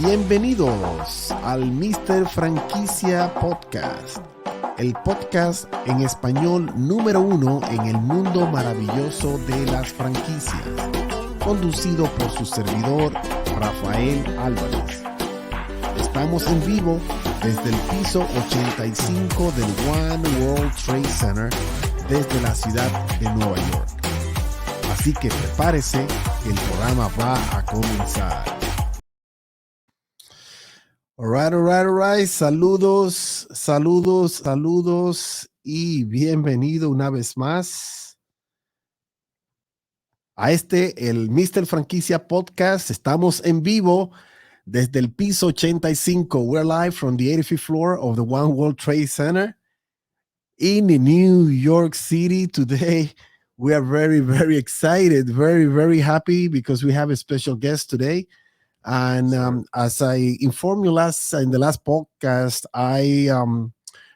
Bienvenidos al Mr. Franquicia Podcast, el podcast en español número 1 en el mundo maravilloso de las franquicias, conducido por su servidor Rafael Álvarez. Estamos en vivo desde el piso 85 del One World Trade Center desde la ciudad de Nueva York. Así que prepárese, que el programa va a comenzar. All right. Saludos y bienvenido una vez más a el Mr. Franquicia Podcast. Estamos en vivo desde el piso 85. We're live from the 85th floor of the One World Trade Center in New York City. Today, we are very, very excited, very, very happy because we have a special guest today. And as I informed you in the last podcast, I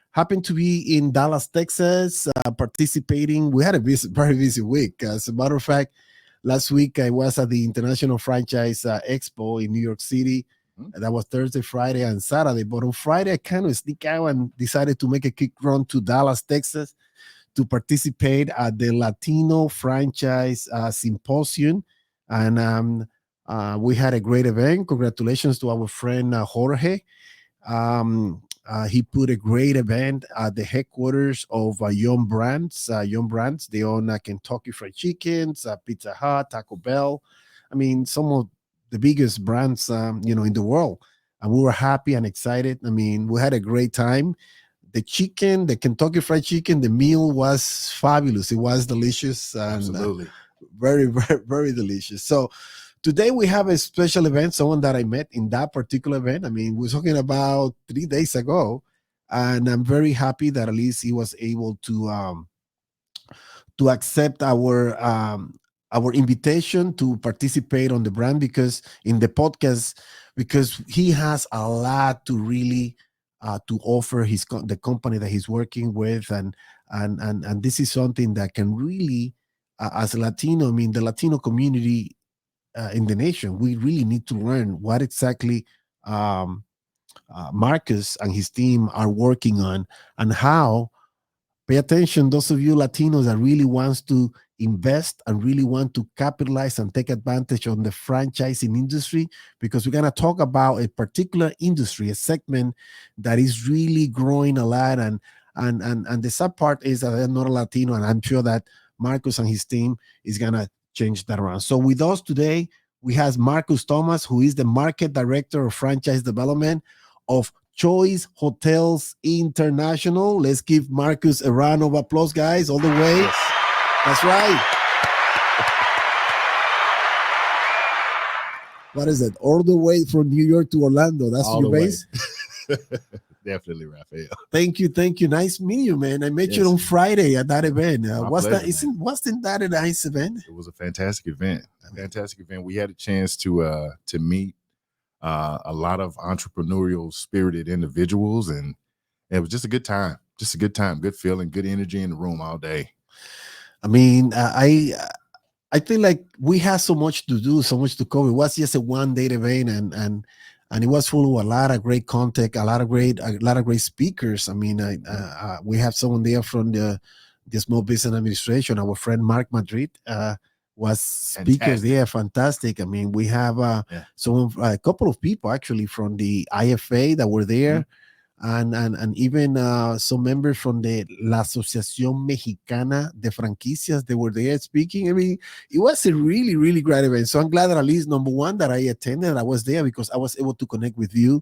happened to be in Dallas, Texas, participating. We had a very busy week. As a matter of fact, last week I was at the International Franchise Expo in New York City. That was Thursday, Friday, and Saturday. But on Friday, I kind of sneaked out and decided to make a quick run to Dallas, Texas, to participate at the Latino Franchise Symposium. And we had a great event. Congratulations to our friend Jorge. He put a great event at the headquarters of Young Brands. Young Brands, they own Kentucky Fried Chickens, Pizza Hut, Taco Bell. I mean, some of the biggest brands, in the world. And we were happy and excited. I mean, we had a great time. The Kentucky Fried Chicken, the meal was fabulous. It was delicious. And, absolutely. Very, very, very delicious. So today we have a special event, someone that I met in that particular event. I mean, we're talking about 3 days ago, and I'm very happy that at least he was able to accept our invitation to participate on the brand in the podcast, because he has a lot to really to offer the company that he's working with, and this is something that can really, as a Latino, I mean, the Latino community in the nation, we really need to learn what exactly Marcus and his team are working on, and how. Pay attention, those of you Latinos that really wants to invest and really want to capitalize and take advantage on the franchising industry, because we're going to talk about a particular industry, a segment that is really growing a lot. And the sad part is that I'm not a Latino, and I'm sure that Marcus and his team is going to change that around. So with us today, we have Marcus Thomas, who is the Market Director of Franchise Development of Choice Hotels International. Let's give Marcus a round of applause, guys, all the way. Yes. That's right. What is it? All the way from New York to Orlando. That's all your base? Definitely, Rafael. Thank you. Nice meeting you, man. I met you on Friday at that event. Wasn't that a nice event? It was a fantastic event. We had a chance to meet a lot of entrepreneurial spirited individuals, and it was just a good time. Good feeling, good energy in the room all day. I mean, I feel like we had so much to do, so much to cover. It was just a one-day event, and it was full of a lot of great content, a lot of great speakers. I mean, we have someone there from the Small Business Administration. Our friend Mark Madrid was speakers there. Fantastic. I mean, we have a couple of people actually from the IFA that were there. And even some members from la Asociación Mexicana de Franquicias, they were there speaking. I mean, it was a really, really great event. So I'm glad that at least, number one, that I attended. I was there because I was able to connect with you,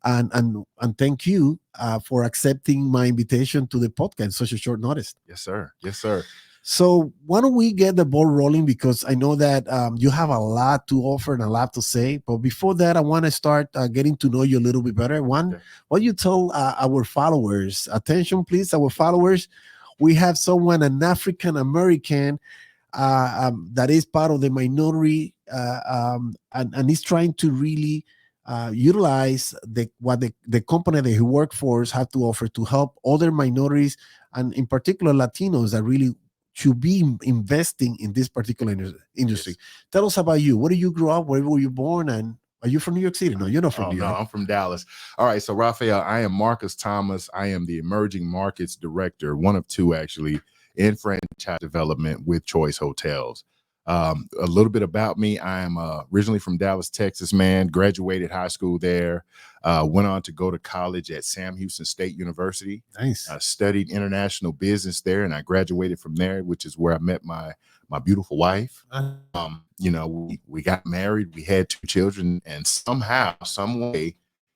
and thank you for accepting my invitation to the podcast in such a short notice. Yes, sir. So why don't we get the ball rolling, because I know that you have a lot to offer and a lot to say. But before that, I want to start getting to know you a little bit better. Why don't you tell our followers, attention please, our followers, we have someone, an African-American that is part of the minority and is trying to really utilize what the company that he works for have to offer to help other minorities, and in particular Latinos that really should be investing in this particular industry. Yes. Tell us about you. Where did you grow up? Where were you born? And Are you from New York City? No, you're not from New No, York. I'm from Dallas. All right. So, Raphael, I am Marcus Thomas. I am the Emerging Markets Director, one of two actually, in franchise development with Choice Hotels. A little bit about me. I am originally from Dallas, Texas, man. Graduated high school there. Went on to go to college at Sam Houston State University. Nice. Studied international business there, and I graduated from there, which is where I met my beautiful wife. You know, we got married, we had 2 children, and somehow, some way,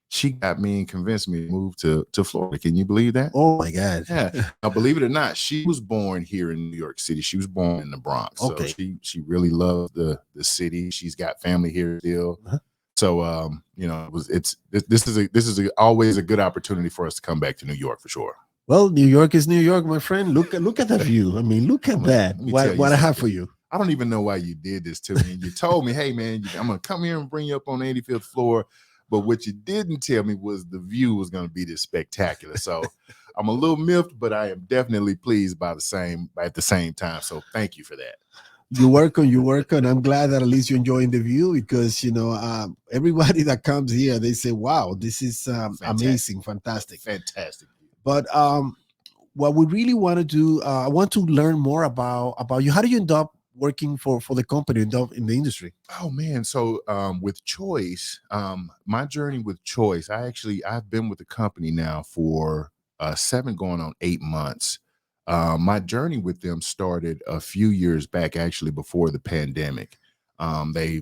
she got me and convinced me to move to Florida. Can you believe that? Oh my God. Yeah. Now, believe it or not, she was born here in New York City. She was born in the Bronx. Okay. So she really loved the city. She's got family here still. Uh-huh. So you know, this is always a good opportunity for us to come back to New York for sure. Well, New York is New York, my friend. Look at that view. I mean, look at that. What I have for you. I don't even know why you did this to me. You told me, hey, man, I'm going to come here and bring you up on the 85th floor. But what you didn't tell me was the view was going to be this spectacular. So I'm a little miffed, but I am definitely pleased at the same time. So thank you for that. You work on. I'm glad that at least you're enjoying the view, because, you know, everybody that comes here, they say, wow, this is amazing, fantastic. But what we really want to do, I want to learn more about you. How do you end up working for the company, in the industry? Oh man, so with Choice, my journey with Choice, I've been with the company now for 7 going on 8 months. My journey with them started a few years back, actually before the pandemic. They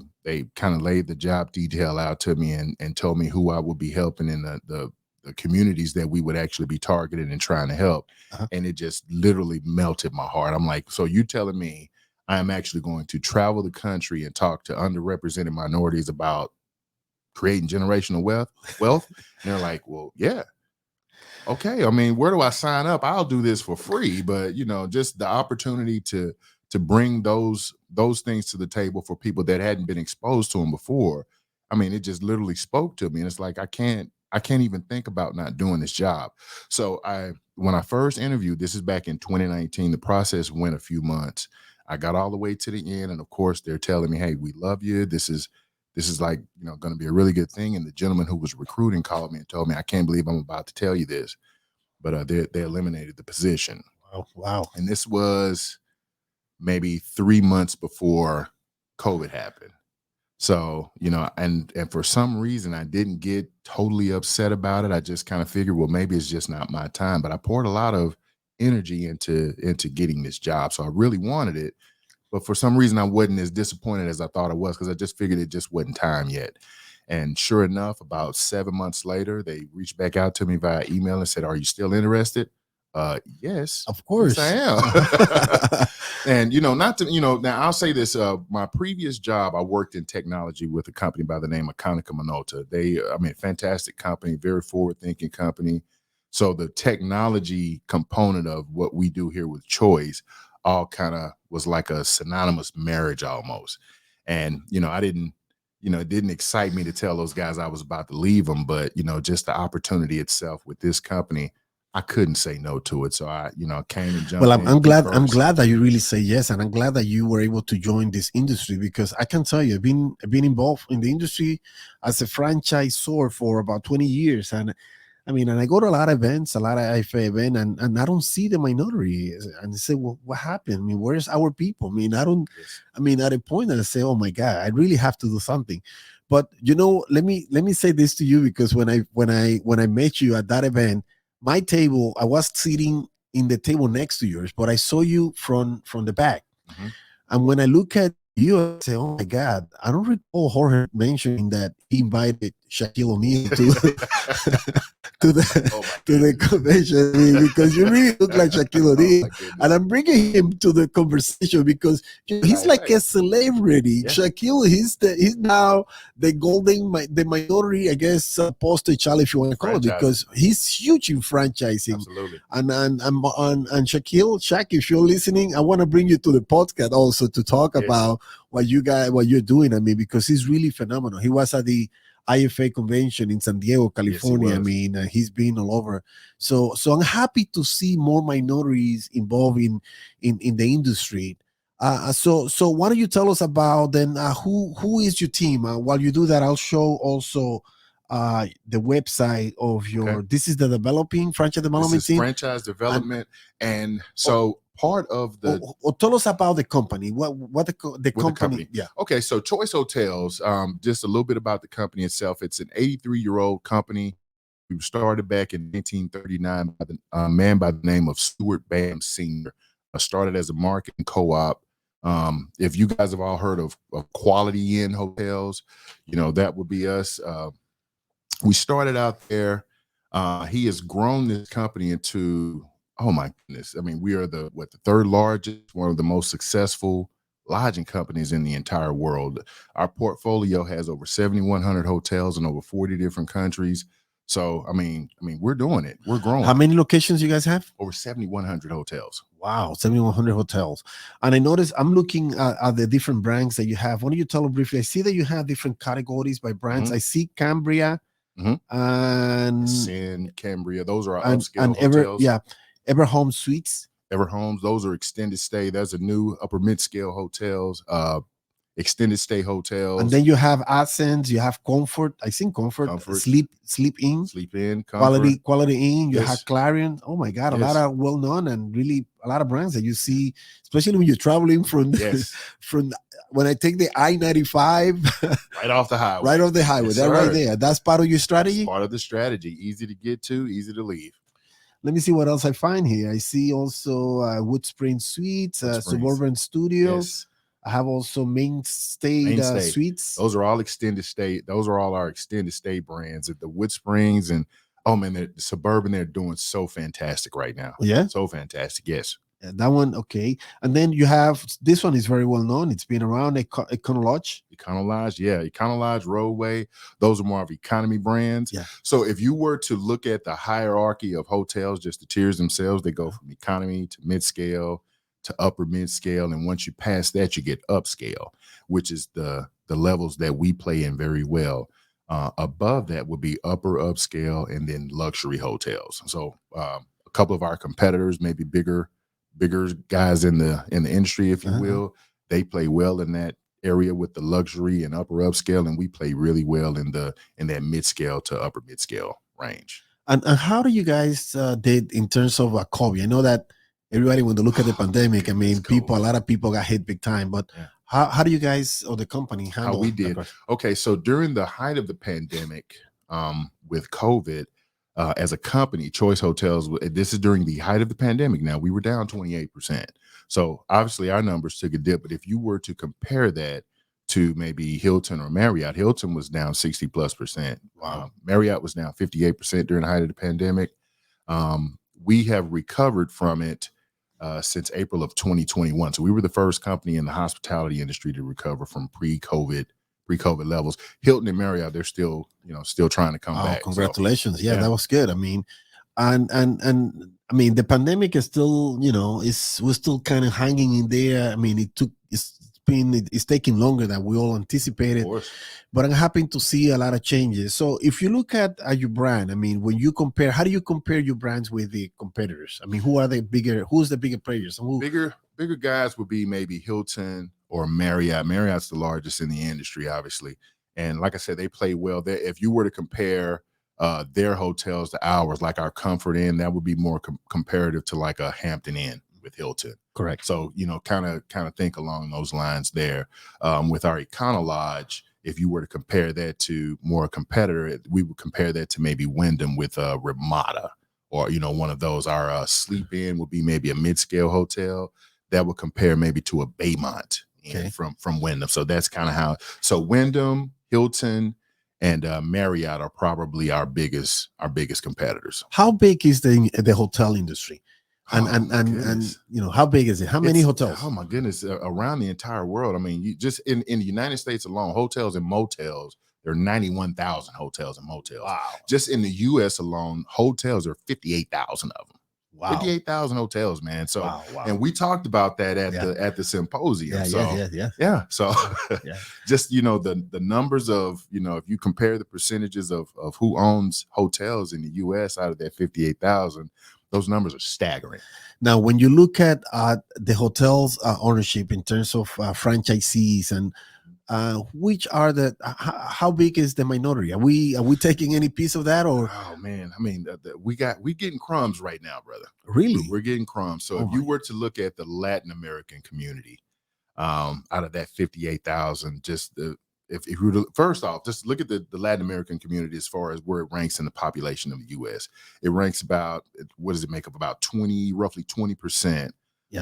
kind of laid the job detail out to me and told me who I would be helping in the communities that we would actually be targeting and trying to help. Uh-huh. And it just literally melted my heart. I'm like, so you telling me I am actually going to travel the country and talk to underrepresented minorities about creating generational wealth? And they're like, well, yeah. Okay. I mean, where do I sign up? I'll do this for free, but you know, just the opportunity to bring those things to the table for people that hadn't been exposed to them before. I mean, it just literally spoke to me. And it's like, I can't even think about not doing this job. So when I first interviewed, this is back in 2019, the process went a few months. I got all the way to the end. And of course they're telling me, hey, we love you. This is like, you know, going to be a really good thing. And the gentleman who was recruiting called me and told me, I can't believe I'm about to tell you this, but they eliminated the position. Wow. And this was maybe 3 months before COVID happened. So, you know, and for some reason I didn't get totally upset about it. I just kind of figured, well, maybe it's just not my time, but I poured a lot of energy into getting this job. So I really wanted it, but for some reason I wasn't as disappointed as I thought I was, because I just figured it just wasn't time yet. And sure enough, about 7 months later, they reached back out to me via email and said, are you still interested? Yes, of course, yes, I am. And, you know, not to, you know, now I'll say this, my previous job, I worked in technology with a company by the name of Konica Minolta. Fantastic company, very forward-thinking company. So the technology component of what we do here with Choice all kind of was like a synonymous marriage almost. And, you know, it didn't excite me to tell those guys I was about to leave them, but, you know, just the opportunity itself with this company, I couldn't say no to it. So I, you know, came and jumped. Well, I'm glad that you really say yes. And I'm glad that you were able to join this industry, because I can tell you, I've been involved in the industry as a franchisor for about 20 years. And I mean, and I go to a lot of events, a lot of IFA events, and I don't see the minority. And they say, well, what happened? I mean, where's our people? I mean, at a point that I say, oh my God, I really have to do something. But, you know, let me say this to you, because when I met you at that event, my table, I was sitting in the table next to yours, but I saw you from the back. Mm-hmm. And when I look at you, I say, oh my God, I don't recall Jorge mentioning that he invited Shaquille O'Neal to the convention. I mean, because you really look like Shaquille O'Neal. And I'm bringing him to the conversation because, you know, he's like a celebrity. Yeah. Shaquille, he's now the minority, I guess, poster child, if you want to call it, because he's huge in franchising. Absolutely. And Shaquille, Shaq, if you're listening, I want to bring you to the podcast also to talk about what you're doing. I mean, because he's really phenomenal. He was at the IFA convention in San Diego, California. Yes, I mean, he's been all over. So I'm happy to see more minorities involved in the industry. So why don't you tell us about then who is your team? While you do that, I'll show also the website of Okay. your. This is the developing franchise This development is team. franchise development. And so part of the Or tell us about the company. What the with the company? company. Yeah. Okay, so Choice Hotels, just a little bit about the company itself. It's an 83-year-old company. We started back in 1939 by a man by the name of Stuart Bam Sr. Started as a marketing co-op. If you guys have all heard of Quality Inn hotels, that would be us. We started out there. He has grown this company into, oh my goodness. I mean, we are the third largest, one of the most successful lodging companies in the entire world. Our portfolio has over 7,100 hotels in over 40 different countries. So, I mean, we're doing it. We're growing. How many locations you guys have? Over 7,100 hotels. Wow, 7,100 hotels. And I noticed I'm looking at the different brands that you have. Why don't you tell them briefly? I see that you have different categories by brands. I see Cambria and Sin, Cambria. Those are our and upscale hotels. Ever Home Suites. Ever Homes. Those are extended stay. There's a new upper mid-scale hotels. Extended stay hotels. And then you have Ascens, you have Comfort. I think Comfort. Sleep In. Comfort. Quality Inn. You have Clarion. Oh my God, a lot of well-known and really a lot of brands that you see, especially when you're traveling from from when I take the I-95 right off the highway. Right off the highway. Yes, that right there. That's part of your strategy. That's part of the strategy. Easy to get to, easy to leave. Let me see what else I find here. I see also Wood Spring Suites, Suburban Studios. I have also Mainstay Suites. Those are all extended stay. Those are all our extended stay brands at the Wood Springs. And oh man, the Suburban, they're doing so fantastic right now. Yeah. So fantastic. Yes. That one, okay. And then you have, this one is very well known. It's been around, Econolodge. Econolodge, yeah. Econolodge, Roadway. Those are more of economy brands. Yeah. So if you were to look at the hierarchy of hotels, just the tiers themselves, they go from economy to mid-scale to upper mid-scale. And once you pass that, you get upscale, which is the levels that we play in very well. Above that would be upper upscale and then luxury hotels. So a couple of our competitors, maybe bigger guys in the industry, if you will, they play well in that area with the luxury and upper upscale, and we play really well in that mid-scale to upper mid-scale range. And how do you guys did in terms of COVID? I know that everybody, when they look at the pandemic, I mean, a lot of people got hit big time, but how do you guys or the company handle? How we did? Okay, so during the height of the pandemic, with COVID, as a company, Choice Hotels, this is during the height of the pandemic. Now, we were down 28%. So obviously our numbers took a dip, but if you were to compare that to maybe Hilton or Marriott, Hilton was down 60+%. Wow. Marriott was down 58% during the height of the pandemic. We have recovered from it since April of 2021. So we were the first company in the hospitality industry to recover from pre-COVID levels. Hilton and Marriott, they're still trying to come back. Congratulations. So, that was good. I mean, and I mean, the pandemic is still, we're still kind of hanging in there. I mean, it's taking longer than we all anticipated, but I'm happy to see a lot of changes. So if you look at your brand, I mean, when you compare, how do you compare your brands with the competitors? I mean, who's the bigger players? Bigger guys would be maybe Hilton or Marriott. Marriott's the largest in the industry, obviously. And like I said, they play well. If you were to compare their hotels to ours, like our Comfort Inn, that would be more comparative to like a Hampton Inn with Hilton. Correct. So, kind of think along those lines there. With our Econolodge, if you were to compare that to more a competitor, we would compare that to maybe Wyndham with Ramada, or, one of those. Our Sleep Inn would be maybe a mid-scale hotel that would compare maybe to a Baymont from Wyndham. So that's kind of how. So Wyndham, Hilton, and Marriott are probably our biggest competitors. How big is the hotel industry? And how big is it? How many hotels? Oh my goodness, around the entire world. I mean, you just in the United States alone, hotels and motels, there are 91,000 hotels and motels. Wow. Just in the US alone, hotels are 58,000 of them. Wow. 58,000 hotels, man. So, wow. And we talked about that at the symposium. So just, the numbers of, if you compare the percentages of who owns hotels in the US out of that 58,000, Those numbers are staggering. Now, when you look at the hotel's ownership in terms of franchisees and which are how big is the minority? Are we taking any piece of that, or? Oh man, I mean, we getting crumbs right now, brother. Really? We're getting crumbs. So if you were to look at the Latin American community, out of that 58,000, just if you were to, first off, just look at the Latin American community as far as where it ranks in the population of the U.S. It ranks about, what does it make up? About roughly 20%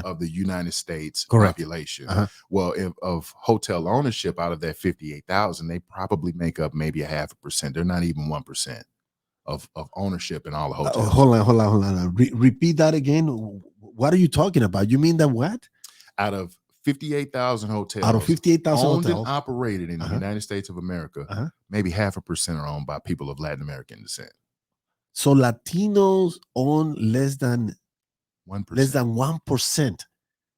of the United States population. Well, of hotel ownership out of that 58,000, they probably make up maybe 0.5%. They're not even 1% of ownership in all the hotels. Hold on. Repeat that again. What are you talking about? You mean that what? Out of 58,000 hotels, out of 58,000 owned hotels and operated in the United States of America, maybe 0.5% are owned by people of Latin American descent. So Latinos own less than 1%. Less than 1%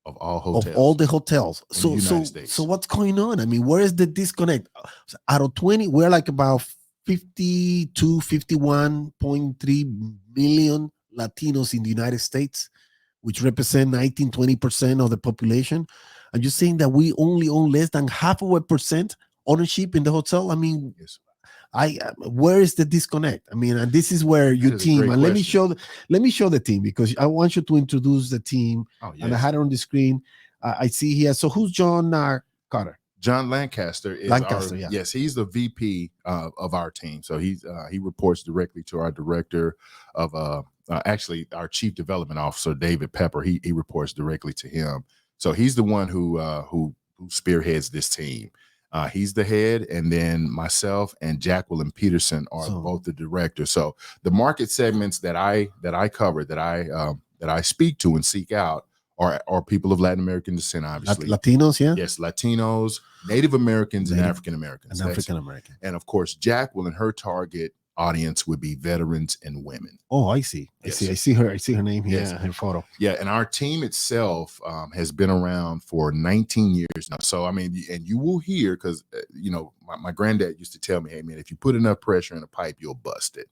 of all hotels. Of all the hotels. In the United States. So what's going on? I mean, where is the disconnect? So out of 20, we're like about 51.3 million Latinos in the United States, which represent 19-20% of the population. And you're saying that we only own less than 0.5% ownership in the hotel? I mean, yes. Where is the disconnect? I mean, and this is where your team, and let me show the team, because I want you to introduce the team. Oh, yes. And I had it on the screen. I see here. So who's John Carter? John Lancaster is yes, he's the VP of our team. So he reports directly to our director of actually our chief development officer, David Pepper. He reports directly to him. So he's the one who spearheads this team. He's the head, and then myself and Jacqueline Peterson are both the directors. So the market segments that I cover, that I speak to and seek out are people of Latin American descent, obviously. Latinos, yeah? Yes, Latinos, Native Americans, and African Americans. And of course, Jacqueline, her target audience would be veterans and women. Oh, I see. Yes. I see her name here, yes. Her photo. Yeah, and our team itself has been around for 19 years now. So I mean, and you will hear, because my granddad used to tell me, hey man, if you put enough pressure in a pipe, you'll bust it.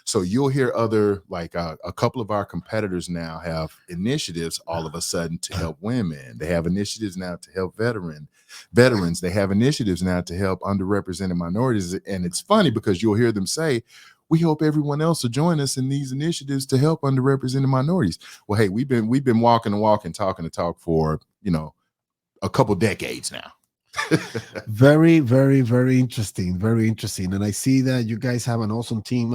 So you'll hear other, like a couple of our competitors now have initiatives all of a sudden to help women. They have initiatives now to help veterans. They have initiatives now to help underrepresented minorities. And it's funny because you'll hear them say, we hope everyone else will join us in these initiatives to help underrepresented minorities. Well, hey, we've been walking the walk and talking the talk for, a couple decades now. Very, very, very interesting. Very interesting. And I see that you guys have an awesome team.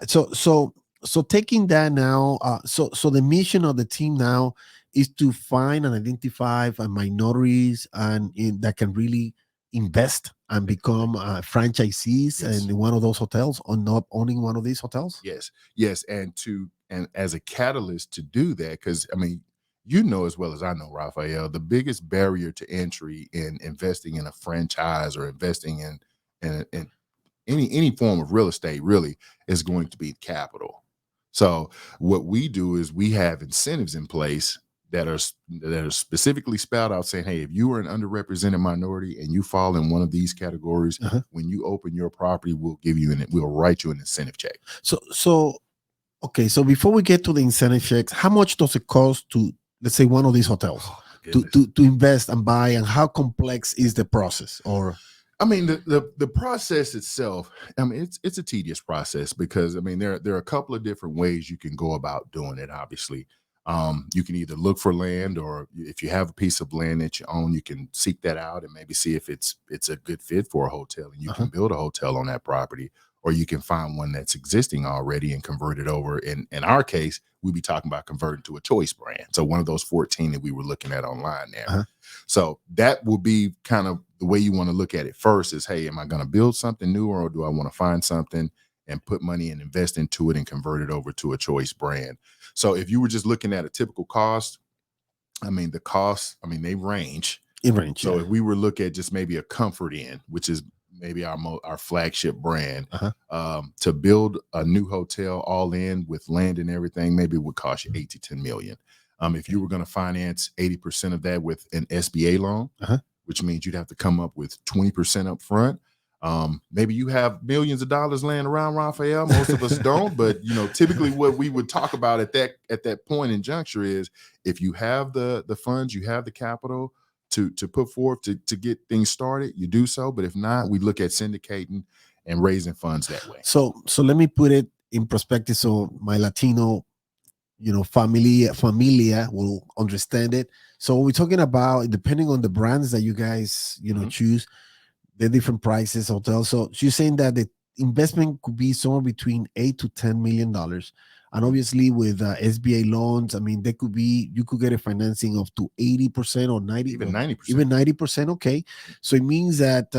So taking that now, so the mission of the team now is to find and identify minorities that can really invest and become franchisees in one of those hotels, or not owning one of these hotels. Yes. And as a catalyst to do that, because I mean, as well as I know, Rafael, the biggest barrier to entry in investing in a franchise or investing in any form of real estate really is going to be capital. So what we do is we have incentives in place that are specifically spelled out, saying, hey, if you are an underrepresented minority and you fall in one of these categories, when you open your property, we'll write you an incentive check. So before we get to the incentive checks, how much does it cost to, let's say, one of these hotels to invest and buy, and how complex is the process? Or I mean, the process itself, I mean, it's a tedious process, because I mean, there are a couple of different ways you can go about doing it. Obviously, you can either look for land, or if you have a piece of land that you own, you can seek that out and maybe see if it's a good fit for a hotel, and you can build a hotel on that property, or you can find one that's existing already and convert it over. In our case, we'd be talking about converting to a choice brand. So one of those 14 that we were looking at online there. So that will be kind of the way you want to look at it first, is, hey, am I going to build something new, or do I want to find something and put money and invest into it and convert it over to a choice brand? So if you were just looking at a typical cost, I mean, the costs, they range. So if we were looking at just maybe a Comfort Inn, which is maybe our flagship brand, to build a new hotel all in with land and everything, maybe it would cost you $8 to $10 million. If you were going to finance 80% of that with an SBA loan, which means you'd have to come up with 20% up front, Maybe you have millions of dollars laying around, Raphael. Most of us don't, but typically what we would talk about at that point in juncture is if you have the funds, you have the capital to put forth to get things started, you do so. But if not, we look at syndicating and raising funds that way. So let me put it in perspective so my Latino familia will understand it. So we're talking about, depending on the brands that you guys choose, the different prices, hotels. So you're saying that the investment could be somewhere between $8 to $10 million, and obviously with SBA loans, I mean, you could get a financing of to 80% or 90, even 90%, even 90%. Okay, so it means that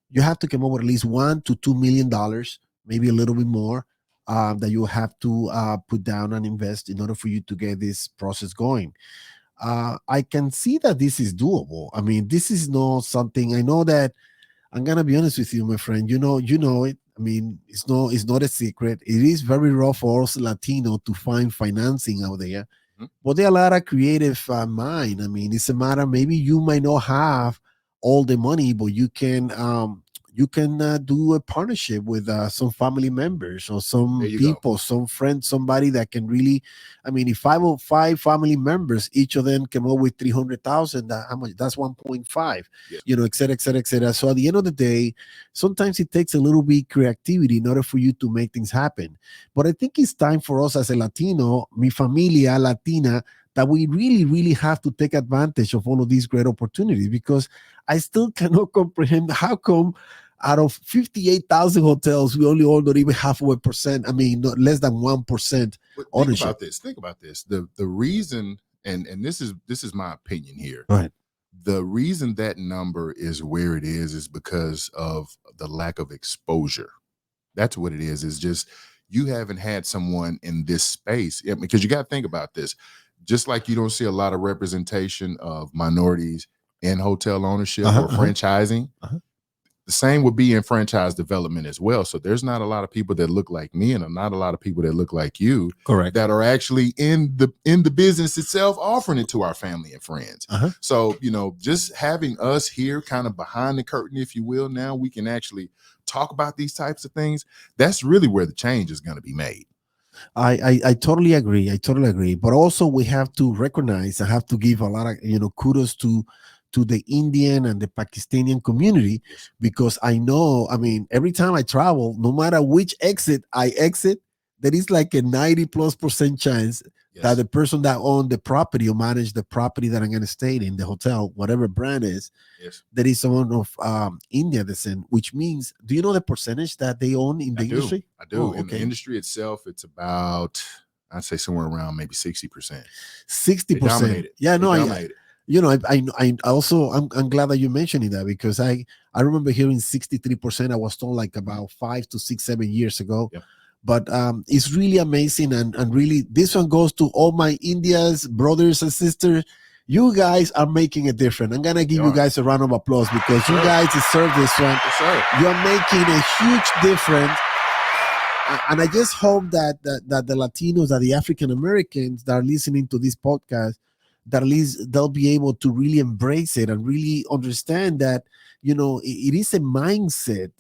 you have to come up with at least $1 to $2 million, maybe a little bit more, that you have to put down and invest in order for you to get this process going. I can see that this is doable. I mean, this is not something, I know that, I'm gonna be honest with you, my friend. You know it. I mean, it's not a secret. It is very rough for us Latino to find financing out there. But there are a lot of creative mind. I mean, it's a matter, maybe you might not have all the money, but you can do a partnership with some family members or some people, some friends, somebody that can really, I mean, if five family members, each of them come up with 300,000, how much? That's 1.5, et cetera, et cetera, et cetera. So at the end of the day, sometimes it takes a little bit creativity in order for you to make things happen. But I think it's time for us as a Latino, mi familia Latina, that we really, really have to take advantage of all of these great opportunities, because I still cannot comprehend how come out of 58,000 hotels, we only own not even half of a percent. I mean, not less than 1% ownership. Think about this. The reason, and this is my opinion here. Right. The reason that number is where it is because of the lack of exposure. That's what it is. It's just you haven't had someone in this space, because you got to think about this. Just like you don't see a lot of representation of minorities in hotel ownership or franchising, the same would be in franchise development as well. So there's not a lot of people that look like me, and not a lot of people that look like you, correct, that are actually in the business itself, offering it to our family and friends. So just having us here, kind of behind the curtain, if you will, now we can actually talk about these types of things. That's really where the change is going to be made. I totally agree. But also we have to recognize, I have to give a lot of kudos to the Indian and the Pakistani community, because I know, I mean, every time I travel, no matter which exit I exit, there is like a 90+% chance that the person that owned the property or managed the property that I'm going to stay in, the hotel, whatever brand is, there is someone of India descent, which means, do you know the percentage that they own in the industry? I do. In the industry itself, it's about, I'd say somewhere around maybe 60%. 60%. Yeah, no, I also, I'm glad that you're mentioning that, because I remember hearing 63%. I was told like about 5 to 6, 7 years ago. But it's really amazing, and really, this one goes to all my India's brothers and sisters. You guys are making a difference. I'm gonna give you guys a round of applause, because you guys deserve this one. You're making a huge difference. And I just hope that the Latinos, that the African Americans that are listening to this podcast, that at least they'll be able to really embrace it and really understand that, it is a mindset,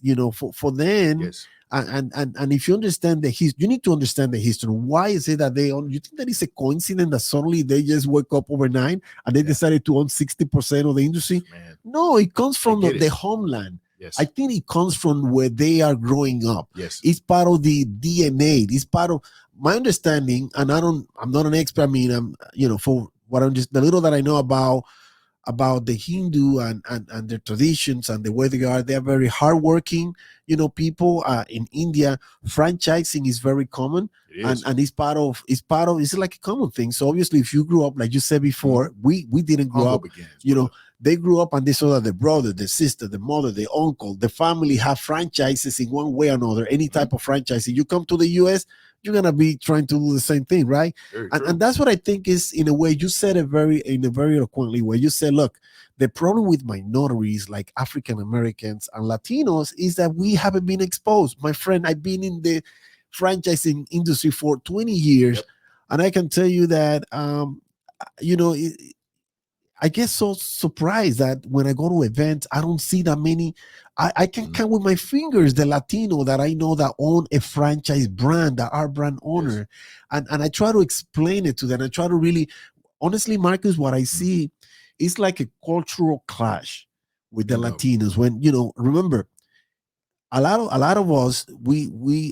for them. And if you understand you need to understand the history. Why is it that they own? You think that it's a coincidence that suddenly they just woke up overnight and they decided to own 60% of the industry? No, it comes from the homeland. I think it comes from where they are growing up. It's part of the DNA. It's part of my understanding. And I'm not an expert. I mean, for what I'm just the little that I know about the Hindu and their traditions and the way they are very hardworking, people. In India, franchising is very common, and it's like a common thing. So obviously, if you grew up, like you said before, we didn't grow up, they grew up and they saw that the brother, the sister, the mother, the uncle, the family have franchises in one way or another, any type of franchising. You come to the US, you're going to be trying to do the same thing, right? And that's what I think is, in a way, you said it in a very eloquently way. You said, look, the problem with minorities like African Americans and Latinos is that we haven't been exposed. My friend, I've been in the franchising industry for 20 years, and I can tell you that, I get so surprised that when I go to events, I don't see that many. I can count with my fingers the Latino that I know that own a franchise brand, that are brand owner. And I try to explain it to them. I try to really, honestly, Marcus, what I see is like a cultural clash with the Latinos. When, remember, a lot of us,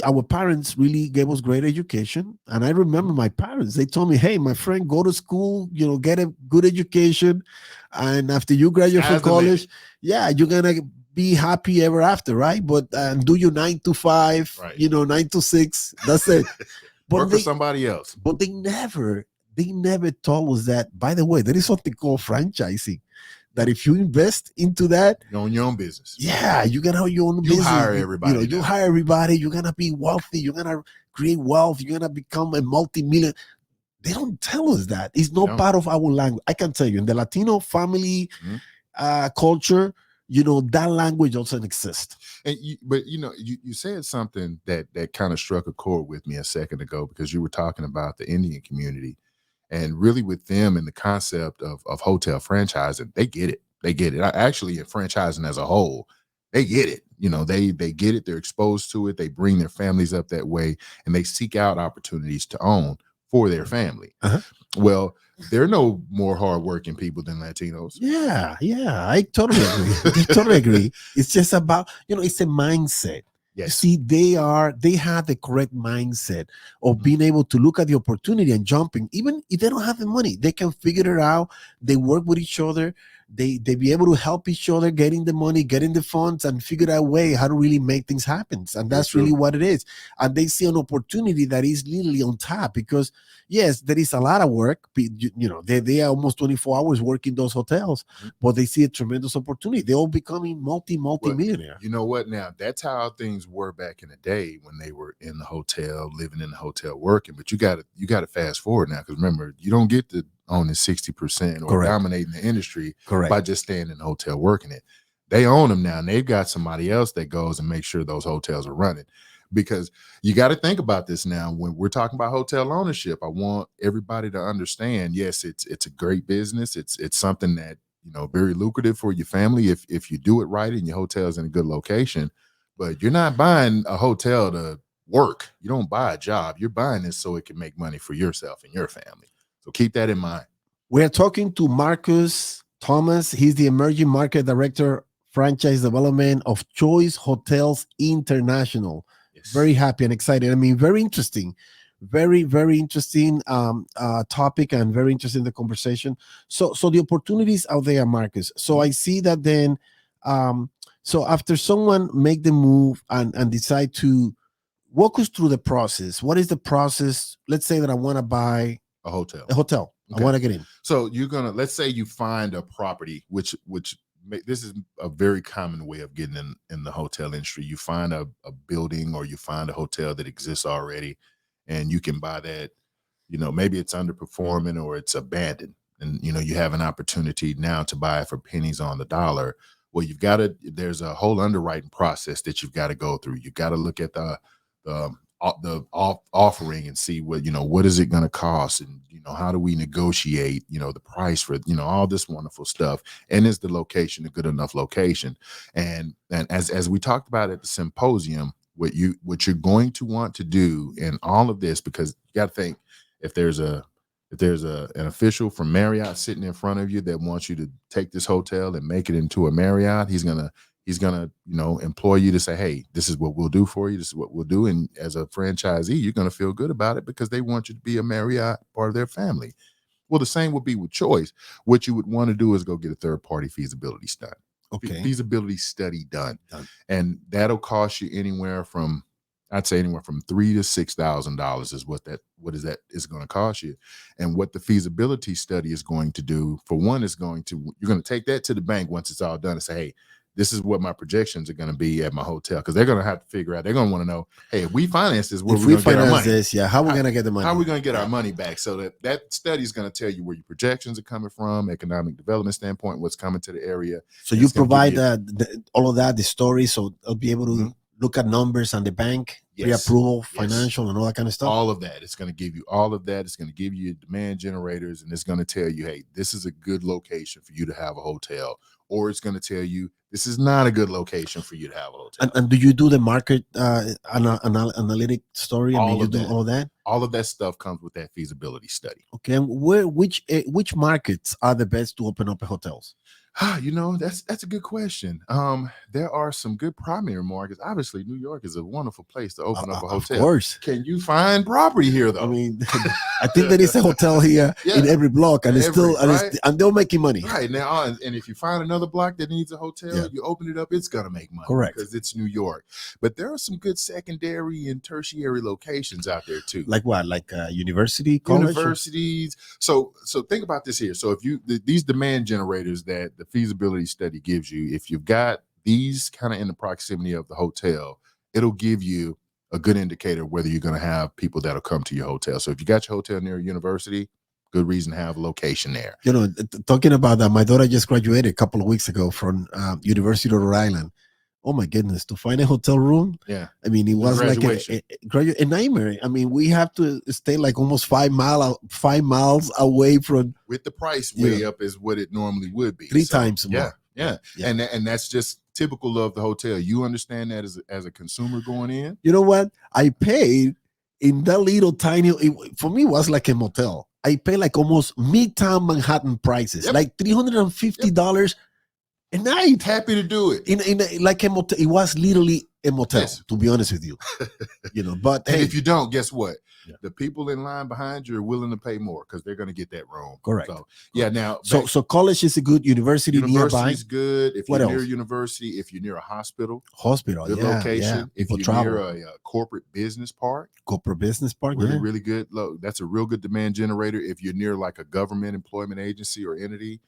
our parents really gave us great education. And I remember my parents, they told me, hey, my friend, go to school, get a good education, and after you graduate from college, you're gonna be happy ever after, right? But do your 9 to 5, right. 9 to 6, that's it. But work for somebody else. But they never told us that, by the way, there is something called franchising, that if you invest into that, you own your own business. Yeah, you can have your own business. You hire everybody. You hire everybody. You're gonna be wealthy. You're gonna create wealth. You're gonna become a multi-million. They don't tell us that. It's not part of our language. I can tell you, in the Latino family culture, that language doesn't exist. And you said something that kind of struck a chord with me a second ago, because you were talking about the Indian community. And really with them and the concept of hotel franchising, they get it. They get it. Actually, in franchising as a whole, they get it. They get it. They're exposed to it. They bring their families up that way, and they seek out opportunities to own for their family. Well, they're no more hardworking people than Latinos. Yeah, I totally agree. It's just about, it's a mindset. Yes. You see, they have the correct mindset of being able to look at the opportunity and jumping. Even if they don't have the money, they can figure it out. They work with each other. They be able to help each other, getting the money, getting the funds, and figure out a way how to really make things happen. And that's really what it is. And they see an opportunity that is literally on top, because yes, there is a lot of work. They are almost 24 hours working those hotels, but they see a tremendous opportunity. They're all becoming multi-millionaire. You know what? Now, that's how things were back in the day when they were in the hotel, living in the hotel, working. But you got to fast forward now, because remember, you don't get to owning 60% or dominating the industry by just staying in the hotel working it. They own them now, and they've got somebody else that goes and makes sure those hotels are running. Because you got to think about this now. When we're talking about hotel ownership, I want everybody to understand, yes, it's a great business. It's something that, very lucrative for your family if you do it right and your hotel's in a good location. But you're not buying a hotel to work. You don't buy a job. You're buying this so it can make money for yourself and your family. So keep that in mind. We're talking to Marcus Thomas. He's the Emerging Market Director, Franchise Development of Choice Hotels International. Yes. Very happy and excited. I mean, very interesting. Very, very interesting topic, and very interesting the conversation. So the opportunities out there, Marcus. So I see that then, so after someone make the move and decide to walk us through the process, what is the process? Let's say that I want to buy a hotel. Okay. I want to get in. So let's say you find a property, which this is a very common way of getting in the hotel industry. You find a building, or you find a hotel that exists already, and you can buy that. Maybe it's underperforming or it's abandoned, and you have an opportunity now to buy it for pennies on the dollar. Well, there's a whole underwriting process that you've got to go through. You've got to look at the offering and see what is it going to cost, and how do we negotiate the price for all this wonderful stuff, and is the location a good enough location? And as we talked about at the symposium, what you're going to want to do in all of this, because you got to think, if there's an official from Marriott sitting in front of you that wants you to take this hotel and make it into a Marriott, he's gonna employ you to say, hey, this is what we'll do for you. This is what we'll do. And as a franchisee, you're going to feel good about it, because they want you to be a Marriott part of their family. Well, the same would be with Choice. What you would want to do is go get a third-party feasibility study. Okay. Feasibility study done. And that'll cost you anywhere from $3,000 to $6,000 is going to cost you. And what the feasibility study is going to do, for one, you're going to take that to the bank once it's all done and say, hey, this is what my projections are going to be at my hotel, because they're going to have to figure out. They're going to want to know, hey, if we finance this, where we're going to get our money. How are we going to get the money? How are we going to get our money back? So that study is going to tell you where your projections are coming from, economic development standpoint, what's coming to the area. So you provide all of that, the story, so they'll be able to look at numbers on the bank, Yes. pre-approval, Yes. financial, and all that kind of stuff? All of that. It's going to give you all of that. It's going to give you demand generators, and it's going to tell you, hey, this is a good location for you to have a hotel. Or it's going to tell you, this is not a good location for you to have a hotel. And do you do the market analytic story? I mean, you do all that? All of that stuff comes with that feasibility study. Okay, and which markets are the best to open up hotels? You know, that's a good question. There are some good primary markets. Obviously, New York is a wonderful place to open up a hotel. Of course. Can you find property here, though? I mean, I think there is a hotel here in every block, and and they're making money. Right now, and if you find another block that needs a hotel, you open it up, it's gonna make money. Correct. Because it's New York. But there are some good secondary and tertiary locations out there too. Like what? Like university, college? Universities. So think about this here. So if these demand generators that the feasibility study gives you, if you've got these kind of in the proximity of the hotel, it'll give you a good indicator whether you're going to have people that'll come to your hotel. So if you got your hotel near a university, good reason to have a location there. You know, talking about that, my daughter just graduated a couple of weeks ago from University of Rhode Island. Oh my goodness, to find a hotel room. Yeah. I mean, it was like a nightmare. I mean, we have to stay like almost 5 miles away from. With the price way up is what it normally would be. 3 times more. Yeah. And that's just typical of the hotel. You understand that as a consumer going in? You know what? I paid in that little tiny, for me, it was like a motel. I paid like almost Midtown Manhattan prices, like $350 a night. Happy to do it. In like a motel. It was literally a motel, to be honest with you. You know, but and if you don't, guess what? The people in line behind you are willing to pay more because they're going to get that room. Correct. So now, so college is a good university nearby. Is good. If you're near a university, if you're near a hospital, good location. If you're near a corporate business park, really good. That's a real good demand generator. If you're near like a government employment agency or entity,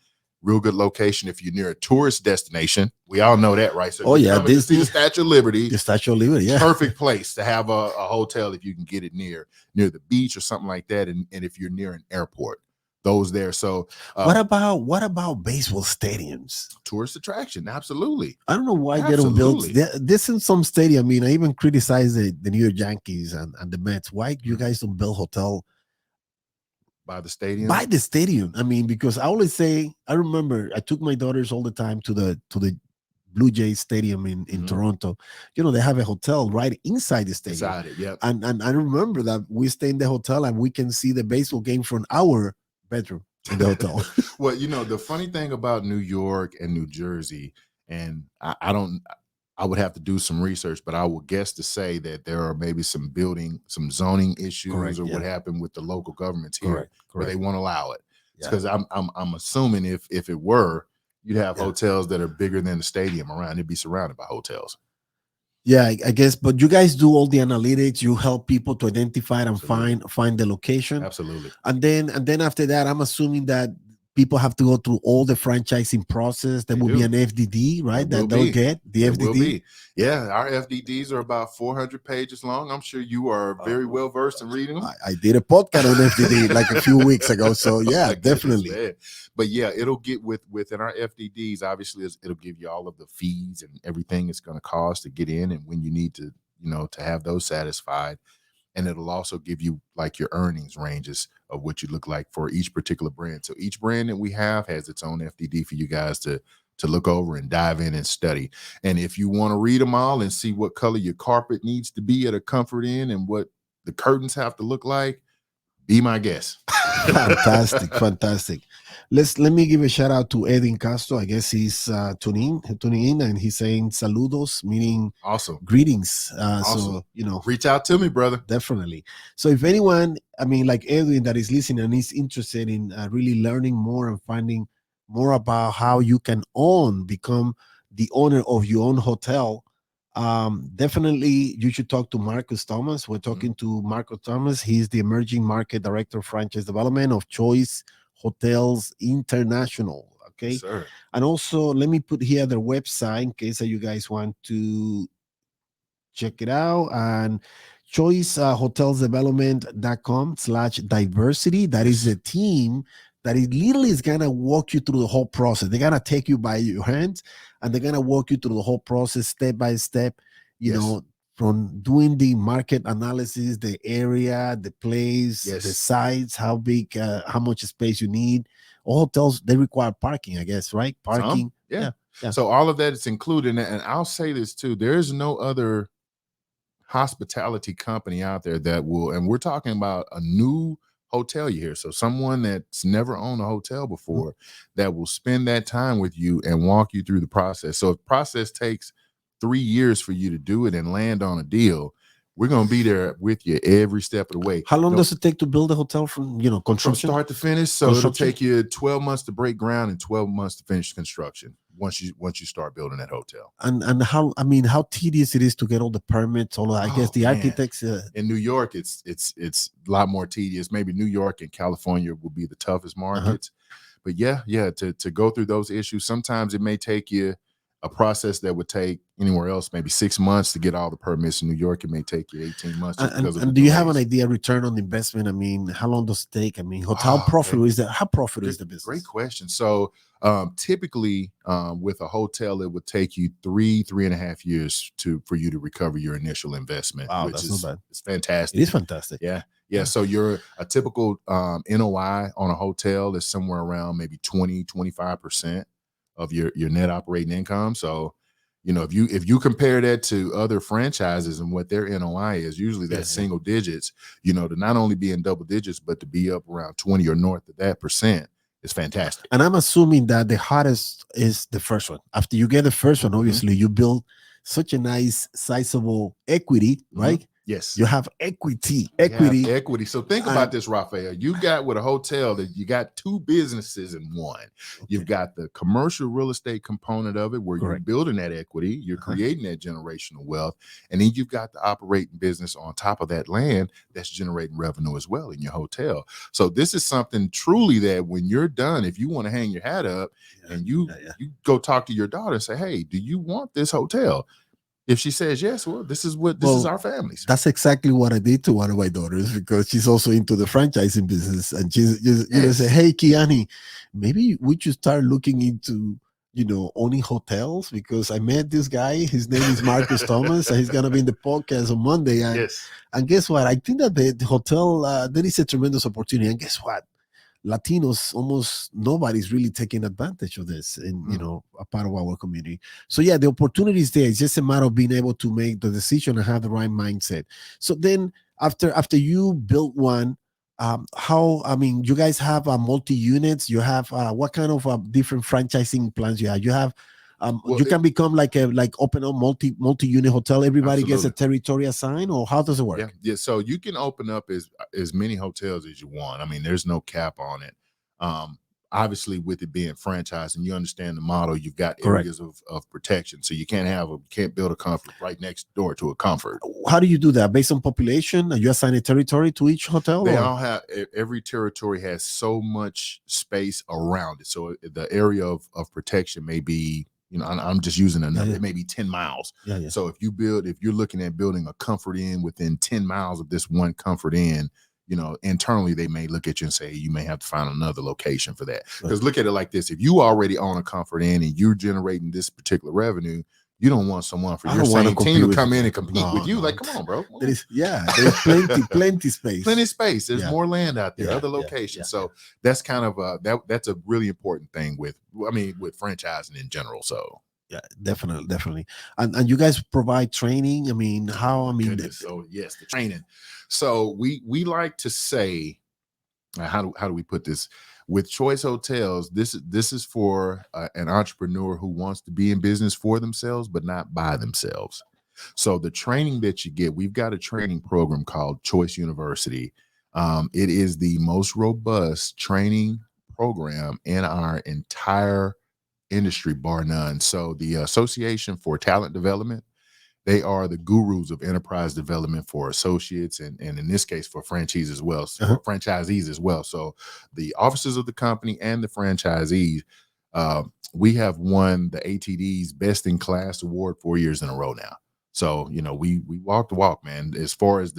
real good location. If you're near a tourist destination, we all know that, right? So this is the Statue of Liberty. The Statue of Liberty, perfect place to have a hotel if you can get it near the beach or something like that. And if you're near an airport, those there. So what about baseball stadiums? Tourist attraction, absolutely. I don't know why they don't build this in some stadium. I mean, I even criticize the New York Yankees and the Mets. Why you guys don't build hotel by the stadium? By the stadium. I mean, because I always say, I remember I took my daughters all the time to the Blue Jays Stadium in Toronto. You know, they have a hotel right inside the stadium. Inside it, yep. And I remember that we stay in the hotel and we can see the baseball game from our bedroom in the hotel. Well, you know, the funny thing about New York and New Jersey, and I would have to do some research, but I will guess to say that there are maybe some zoning issues what happened with the local governments here where they won't allow it. Because I'm assuming if it were, you'd have hotels that are bigger than the stadium around. It'd be surrounded by hotels. Yeah, I guess. But you guys do all the analytics. You help people to identify and find the location. Absolutely. And then after that, I'm assuming that people have to go through all the franchising process. There will be an FDD, right? That they'll get the FDD. Yeah, our FDDs are about 400 pages long. I'm sure you are very well versed in reading them. I did a podcast on FDD like a few weeks ago. So yeah, definitely. But yeah, it'll get within our FDDs. Obviously, it'll give you all of the fees and everything it's going to cost to get in, and when you need to, to have those satisfied. And it'll also give you like your earnings ranges of what you look like for each particular brand. So each brand that we have has its own FDD for you guys to look over and dive in and study. And if you want to read them all and see what color your carpet needs to be at a Comfort Inn and what the curtains have to look like, be my guest. Fantastic. Let me give a shout out to Edwin Castro. I guess he's tuning in, and he's saying saludos, meaning awesome greetings. Awesome. So reach out to me, brother. Definitely. So if anyone, I mean, like Edwin that is listening and is interested in really learning more and finding more about how you can become the owner of your own hotel, definitely you should talk to Marcus Thomas. We're talking to Marcus Thomas. He's the emerging market director of franchise development of Choice Hotels International. Okay. Yes, sir. And also let me put here their website in case that you guys want to check it out. And choicehotelsdevelopment.com/diversity. That is a team that is literally gonna walk you through the whole process. They're gonna take you by your hands and they're gonna walk you through the whole process step by step. you know, from doing the market analysis, the area, the place, the sites, how big, how much space you need. All hotels, they require parking, I guess, right? Parking. Yeah. So all of that is included. And I'll say this too, there's no other hospitality company out there that will, and we're talking about a new hotelier here. So someone that's never owned a hotel before that will spend that time with you and walk you through the process. So if the process takes 3 years for you to do it and land on a deal, we're going to be there with you every step of the way. How long does it take to build a hotel from, construction? From start to finish? So it'll take you 12 months to break ground and 12 months to finish construction once you start building that hotel. And how tedious it is to get all the permits, all I guess the architects in New York, it's a lot more tedious. Maybe New York and California will be the toughest markets. But to go through those issues, sometimes it may take you a process that would take anywhere else maybe 6 months to get all the permits. In New York, it may take you 18 months. And do you have an idea return on investment? I mean, how long does it take? I mean, how profitable is that? How profitable is the business? Great question. So typically with a hotel, it would take you 3.5 years for you to recover your initial investment. Wow, which that's is not bad. It's fantastic. It is fantastic. Yeah. So a typical NOI on a hotel is somewhere around maybe 20-25% of your net operating income. So, if you compare that to other franchises and what their NOI is, usually that's single digits, to not only be in double digits, but to be up around 20 or north of that percent is fantastic. And I'm assuming that the hardest is the first one. After you get the first one, obviously you build such a nice sizable equity, right? Yes. You have equity. So think about this, Rafael. You got with a hotel that you got two businesses in one. You've got the commercial real estate component of it where you're building that equity, you're creating that generational wealth, and then you've got the operating business on top of that land that's generating revenue as well in your hotel. So this is something truly that when you're done, if you want to hang your hat up and you go talk to your daughter and say, hey, do you want this hotel? If she says yes, well, this is our family's. That's exactly what I did to one of my daughters because she's also into the franchising business, and she's just say, "Hey, Kiani, maybe we should start looking into owning hotels because I met this guy. His name is Marcus Thomas, and he's gonna be in the podcast on Monday. And guess what? I think that the hotel there is a tremendous opportunity. And guess what? Latinos, almost nobody's really taking advantage of this in a part of our community. So the opportunity is there. It's just a matter of being able to make the decision and have the right mindset. So then after you build one, you guys have multi units. You have what kind of different franchising plans you have? You have you can become like open a multi unit hotel. Everybody gets a territory assigned, or how does it work? Yeah. So you can open up as many hotels as you want. I mean, there's no cap on it. Obviously, with it being franchised, and you understand the model, you've got areas of protection. So you can't build a comfort right next door to a comfort. How do you do that? Based on population? You assign a territory to each hotel? They all have, every territory has so much space around it. So the area of protection may be, I'm just using a number. It may be 10 miles. So if you're looking at building a comfort inn within 10 miles of this one comfort inn, internally they may look at you and say, you may have to find another location for that. Because look at it like this. If you already own a comfort inn and you're generating this particular revenue, you don't want someone for your same team to come in and compete with you. Like, come on, bro. There's plenty space. Plenty space. There's more land out there, other locations. So that's kind of that's a really important thing with franchising in general. So yeah, definitely. And you guys provide training. I mean, so yes, the training. So we like to say, how do we put this? With Choice Hotels, this is for an entrepreneur who wants to be in business for themselves, but not by themselves. So the training that you get, we've got a training program called Choice University. It is the most robust training program in our entire industry, bar none. So the Association for Talent Development, they are the gurus of enterprise development for associates and in this case for franchisees as well. Franchisees as well. So the officers of the company and the franchisees, we have won the ATD's Best in Class award 4 years in a row now. So we walk the walk, man. As far as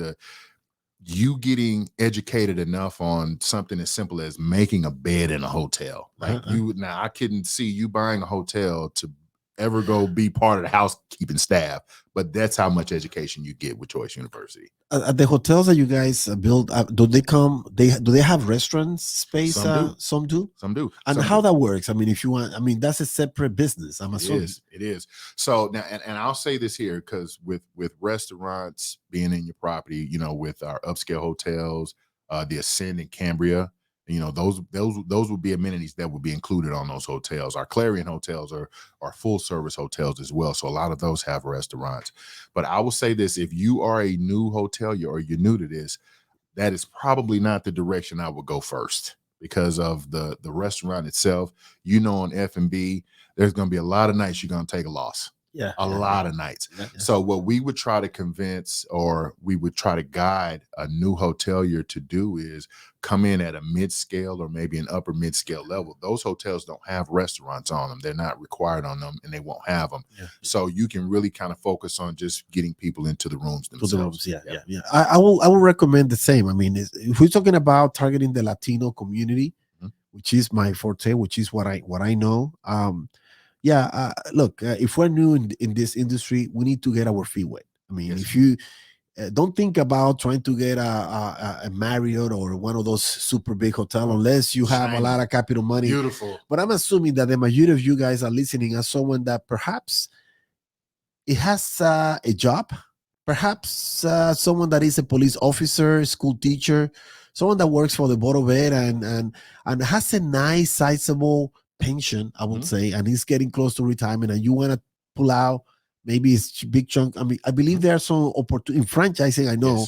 you getting educated enough on something as simple as making a bed in a hotel. Like now I couldn't see you buying a hotel to ever go be part of the housekeeping staff, but that's how much education you get with Choice University. At the hotels that you guys build, do they have restaurant space? Some do. Some do. Some do. And Some how do. that works? I mean, if you want, I mean, that's a separate business. I'm assuming. It is. So now, and I'll say this here, because with restaurants being in your property, you know, with our upscale hotels, the Ascend in Cambria, you know, those would be amenities that would be included on those hotels. Our Clarion hotels are full service hotels as well. So a lot of those have restaurants. But I will say this: if you are a new hotelier or you're new to this, that is probably not the direction I would go first, because of the restaurant itself. You know, on F&B, there's going to be a lot of nights you're going to take a loss. A lot of nights. So what we would try to convince, or we would try to guide a new hotelier to do, is come in at a mid-scale or maybe an upper mid-scale level. Those hotels don't have restaurants on them. They're not required on them, and they won't have them. So you can really kind of focus on just getting people into the rooms themselves. I will recommend the same. I mean, if we're talking about targeting the Latino community, which is my forte, which is what I know. Look, if we're new in this industry, we need to get our feet wet. I mean, if you don't think about trying to get a Marriott or one of those super big hotels unless you have a lot of capital money. Beautiful. But I'm assuming that the majority of you guys are listening as someone that perhaps it has a job, perhaps someone that is a police officer, school teacher, someone that works for the Board of Ed and has a nice, sizable pension, I would say, and he's getting close to retirement, and you want to pull out maybe it's big chunk. I mean, I believe there are some opportunities in franchising. I know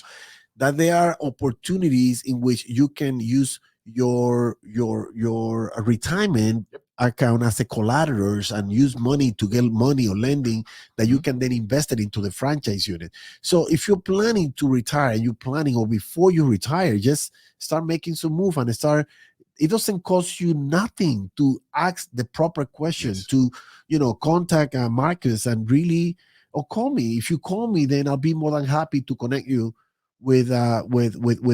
that there are opportunities in which you can use your retirement account as a collaterals and use money to get money or lending that you can then invest it into the franchise unit. So if you're planning to retire, you're planning, or before you retire, just start making some move and start. It doesn't cost you nothing to ask the proper question, to, contact Marcus and really, or call me. If you call me, then I'll be more than happy to connect you with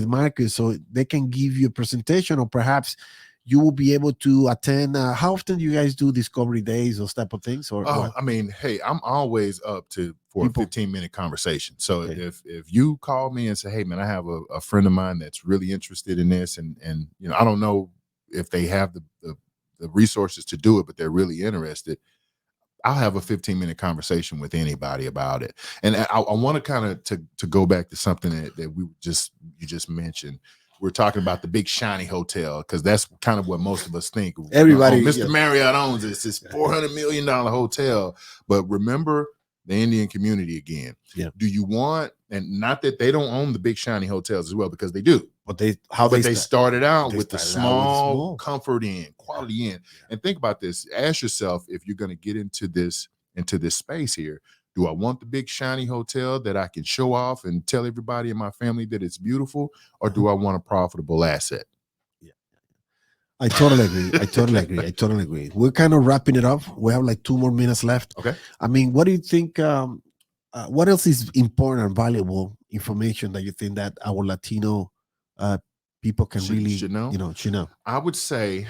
Marcus, so they can give you a presentation, or perhaps you will be able to attend. How often do you guys do discovery days, those type of things? Or I mean, hey, I'm always up for a 15-minute conversation. So if you call me and say, hey man, I have a friend of mine that's really interested in this, and I don't know if they have the resources to do it, but they're really interested, I'll have a 15-minute conversation with anybody about it. And I want to kind of to go back to something that you just mentioned. We're talking about the big shiny hotel, because that's kind of what most of us think. Everybody, Mr. Marriott owns this $400 million hotel. But remember the Indian community again. Do you want, and not that they don't own the big shiny hotels as well, because they do. But they started out with the small comfort inn, quality inn. And think about this. Ask yourself, if you're going to get into this space here, do I want the big shiny hotel that I can show off and tell everybody in my family that it's beautiful, or do I want a profitable asset? I totally agree. We're kind of wrapping it up. We have like 2 more minutes left. Okay. I mean, what do you think? What else is important and valuable information that you think that our Latino people can should know? I would say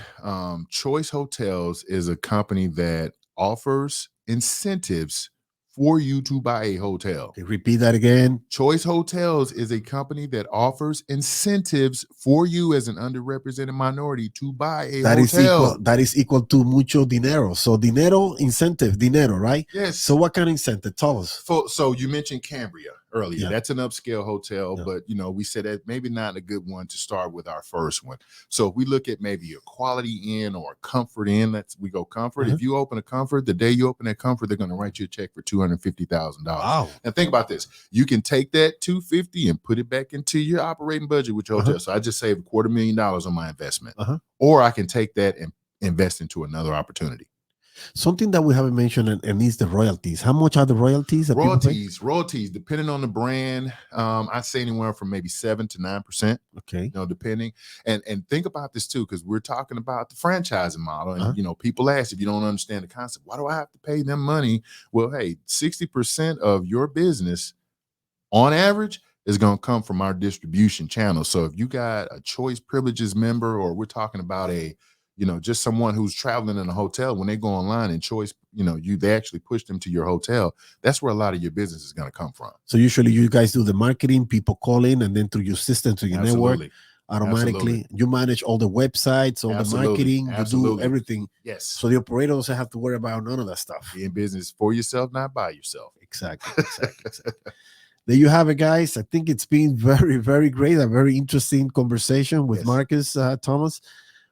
Choice Hotels is a company that offers incentives for you to buy a hotel. Okay, repeat that again. Choice Hotels is a company that offers incentives for you as an underrepresented minority to buy a hotel. That is equal to mucho dinero. So dinero, right? Yes. So what kind of incentive? Tell us. So you mentioned Cambria earlier. That's an upscale hotel, but we said that maybe not a good one to start with our first one. So if we look at maybe a Quality Inn or a Comfort Inn, we go Comfort. If you open a Comfort, the day you open that Comfort, they're going to write you a check for $250,000. Wow. And think about this. You can take that $250,000 and put it back into your operating budget with your hotel. So I just saved $250,000 on my investment. Or I can take that and invest into another opportunity. Something that we haven't mentioned and is the royalties. How much are the royalties? Royalties, depending on the brand, I'd say anywhere from maybe 7 to 9%. Okay. Depending. And think about this too, because we're talking about the franchising model. And people ask, if you don't understand the concept, why do I have to pay them money? Well, hey, 60% of your business on average is going to come from our distribution channel. So if you got a Choice Privileges member, or we're talking about a just someone who's traveling in a hotel, when they go online and choice, they actually push them to your hotel. That's where a lot of your business is going to come from. So usually you guys do the marketing, people call in, and then through your system, through your network, automatically you manage all the websites, all the marketing, you do everything. Yes. So the operator doesn't have to worry about none of that stuff. Be in business for yourself, not by yourself. Exactly. There you have it, guys. I think it's been very, very great. A very interesting conversation with Marcus Thomas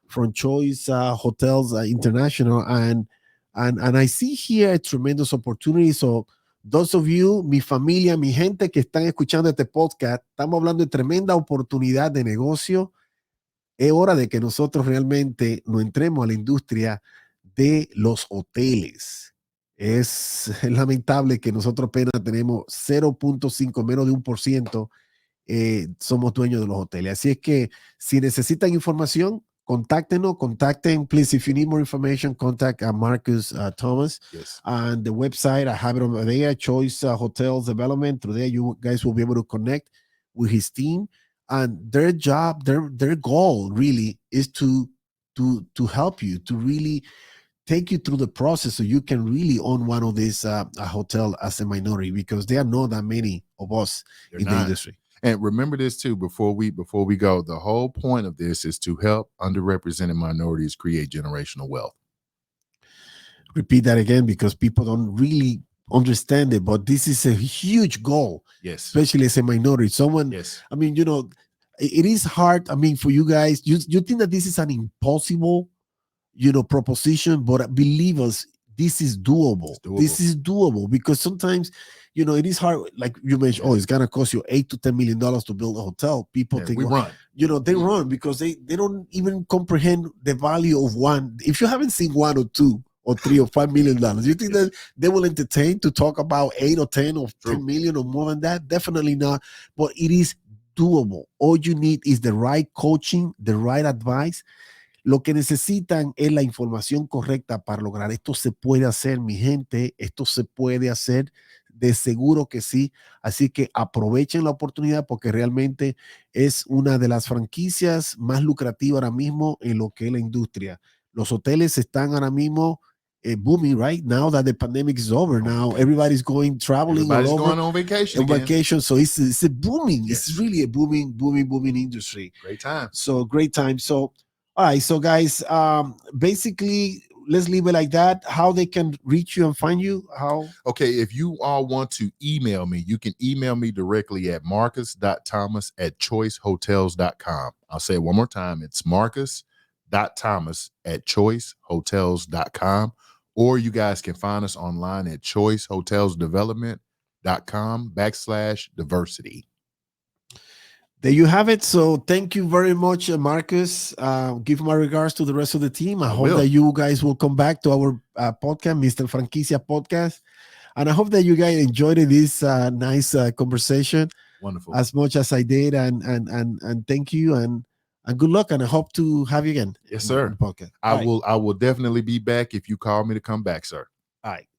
from Choice Hotels International. And I see here a tremendous opportunity. So those of you, mi familia, mi gente que están escuchando este podcast, estamos hablando de tremenda oportunidad de negocio. Es hora de que nosotros realmente nos entremos a la industria de los hoteles. Es lamentable que nosotros apenas tenemos 0.5, menos de 1%, somos dueños de los hoteles. Así es que si necesitan información, contacten, please. If you need more information, contact Marcus Thomas. Yes. And the website, I have it over there, Choice Hotels Development. Through there, you guys will be able to connect with his team. And their job, their goal really is to help you, to really take you through the process so you can really own one of these a hotel as a minority, because there are not that many of us in the industry. And remember this too, before we go, the whole point of this is to help underrepresented minorities create generational wealth. Repeat that again, because people don't really understand it, but this is a huge goal. Yes. Especially as a minority. I mean, it is hard. I mean, for you guys, you think that this is an impossible, proposition, but believe us, this is doable. This is doable, because sometimes, it is hard. Like you mentioned, it's going to cost you $8 to $10 million to build a hotel. People think, they run because they don't even comprehend the value of one. If you haven't seen one or two or $3 or $5 million, you think that they will entertain to talk about 8 or 10 or 10 million or more than that? Definitely not. But it is doable. All you need is the right coaching, the right advice. Lo que necesitan es la información correcta para lograr. Esto se puede hacer, mi gente. Esto se puede hacer. De seguro que sí. Así que aprovechen la oportunidad, porque realmente es una de las franquicias más lucrativas ahora mismo en lo que es la industria. Los hoteles están ahora mismo booming, right? Now that the pandemic is over, now everybody's traveling all over. Going on vacation. So it's a booming. Yes. It's really a booming industry. Great time. So all right. So guys, basically, let's leave it like that. How they can reach you and find you? Okay, if you all want to email me, you can email me directly at marcus.thomas@choicehotels.com. I'll say it one more time. It's marcus.thomas@choicehotels.com. Or you guys can find us online at choicehotelsdevelopment.com/diversity. There you have it. So thank you very much, Marcus. Give my regards to the rest of the team. I hope that you guys will come back to our podcast, Mr. Franquicia Podcast. And I hope that you guys enjoyed this nice conversation. Wonderful. As much as I did. And thank you. And good luck. And I hope to have you again. Yes, sir. Podcast. I will definitely be back if you call me to come back, sir. All right.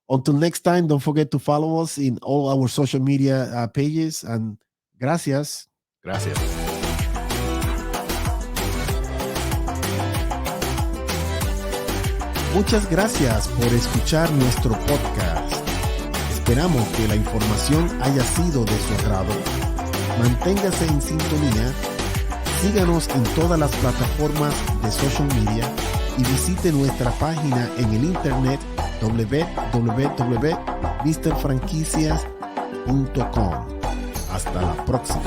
Until next time, don't forget to follow us in all our social media pages. And gracias. Gracias. Muchas gracias por escuchar nuestro podcast. Esperamos que la información haya sido de su agrado. Manténgase en sintonía. Síganos en todas las plataformas de social media y visite nuestra página en el internet www.mrfranquicias.com. Hasta la próxima.